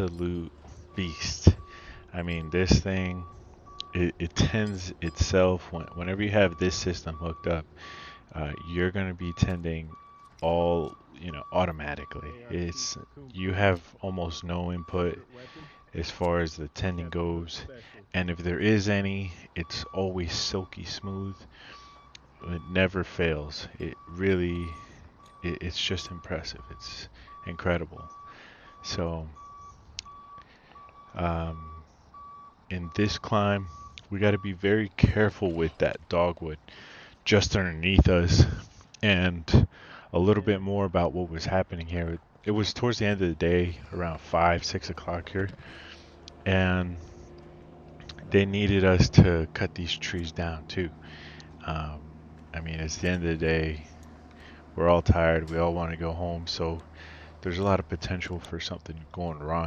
absolute beast. I mean, this thing, it tends itself whenever you have this system hooked up. You're going to be tending all, automatically. You have almost no input as far as the tending goes, and if there is any, it's always silky smooth. It never fails. It really, it's just impressive. It's incredible. So, in this climb, we got to be very careful with that dogwood just underneath us. And a little bit more about what was happening here. It was towards the end of the day, around 5-6 o'clock here, and they needed us to cut these trees down too. I mean, it's the end of the day. We're all tired. We all want to go home. So there's a lot of potential for something going wrong